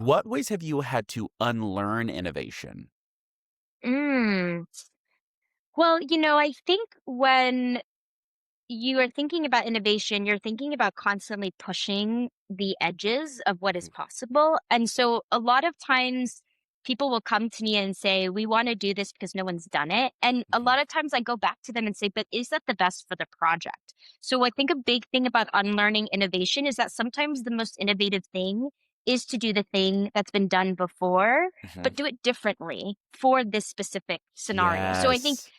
What ways have you had to unlearn innovation? Mm. Well, I think when you are thinking about innovation, you're thinking about constantly pushing the edges of what is Mhm, possible. And so a lot of times people will come to me and say, we want to do this because no one's done it. And a mhm. lot of times I go back to them and say, but is that the best for the project? So I think a big thing about unlearning innovation is that sometimes the most innovative thing is to do the thing that's been done before, Mhm. but do it differently for this specific scenario. So I think Yes.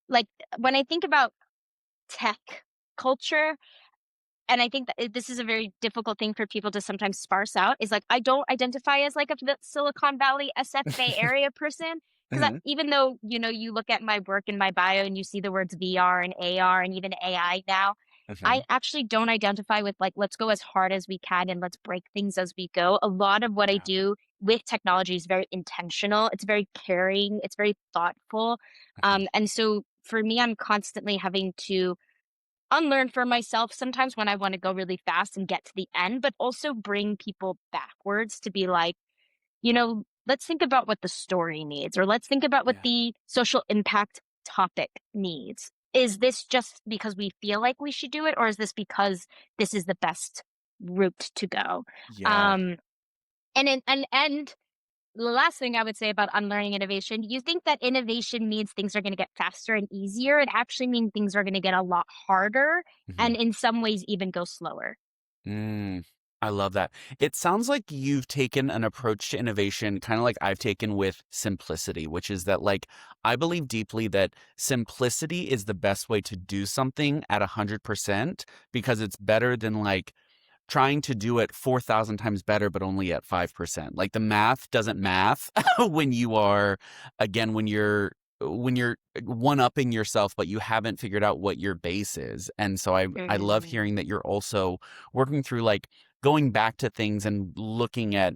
like when I think about tech culture, and I think that this is a very difficult thing for people to sometimes sparse out, is like I don't identify as like a Silicon Valley SF Bay Area person because Mhm, even though you look at my work in my bio and you see the words VR and AR and even AI now, I mhm. actually don't identify with like let's go as hard as we can and let's break things as we go. A lot of what I Yeah. do with technology is very intentional. It's very caring. It's very thoughtful. Mhm. And so for me, I'm constantly having to unlearn for myself sometimes when I want to go really fast and get to the end, but also bring people backwards to be like, let's think about what the story needs, or let's think about what Yeah. the social impact topic needs. Is this just because we feel like we should do it, or is this because this is the best route to go? Yeah. Um, and the last thing I would say about unlearning innovation, you think that innovation means things are going to get faster and easier. It actually means things are going to get a lot harder Mhm. and in some ways even go slower. Mm, I love that. It sounds like you've taken an approach to innovation, kind of like I've taken with simplicity, which is that, like, I believe deeply that simplicity is the best way to do something at 100% because it's better than like trying to do it 4,000 times better, but only at 5%. Like the math doesn't math when you are, again, when you're one upping yourself, but you haven't figured out what your base is. And so I love Mhm. hearing that you're also working through like going back to things and looking at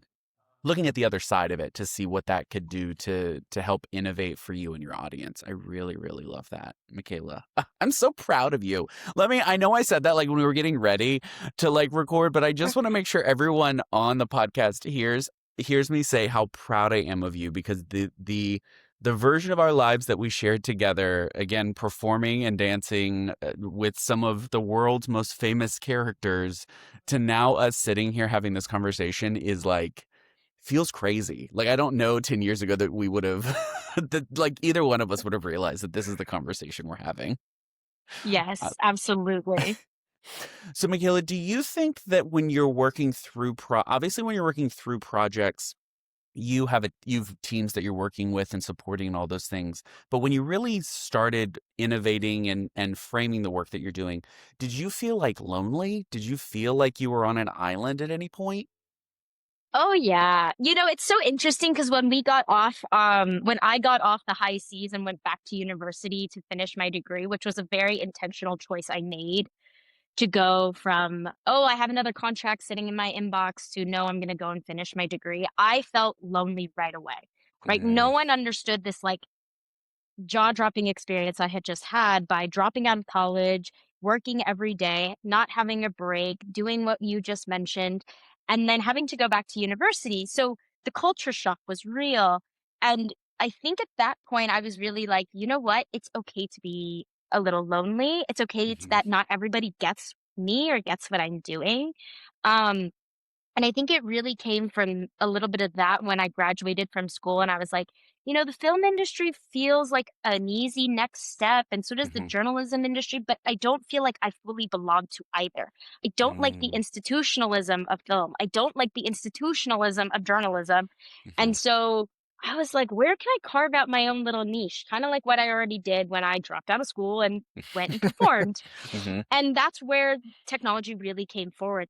the other side of it to see what that could do to help innovate for you and your audience. I really, really love that, Michaela. I'm so proud of you. I know I said that like when we were getting ready to like record, but I just want to make sure everyone on the podcast hears me say how proud I am of you because the version of our lives that we shared together, again, performing and dancing with some of the world's most famous characters, to now us sitting here having this conversation is like feels crazy. Like I don't know 10 years ago that we would have that like either one of us would have realized that this is the conversation we're having. Uh, Yes, absolutely. so Michaela, do you think that when you're working through obviously when you're working through projects, you've teams that you're working with and supporting and all those things. But when you really started innovating and framing the work that you're doing, did you feel like lonely? Did you feel like you were on an island at any point? Oh yeah. It's so interesting because when I got off the high seas and went back to university to finish my degree, which was a very intentional choice I made to go from, oh, I have another contract sitting in my inbox to no, I'm going to go and finish my degree. I felt lonely right away. Right? No Mm, one understood this like jaw-dropping experience I had just had by dropping out of college, working every day, not having a break, doing what you just mentioned, and then having to go back to university. So the culture shock was real. And I think at that point, I was really like, you know what? It's okay to be a little lonely. It's okay mhm, that not everybody gets me or gets what I'm doing. Um, and I think it really came from a little bit of that when I graduated from school and I was like, the film industry feels like an easy next step, and so does the mhm, journalism industry, but I don't feel like I fully belong to either. I don't like the mm, institutionalism of film. I don't like the institutionalism of journalism. mhm. And so I was like, where can I carve out my own little niche? Kind of like what I already did when I dropped out of school and went and performed. Mhm. And that's where technology really came forward.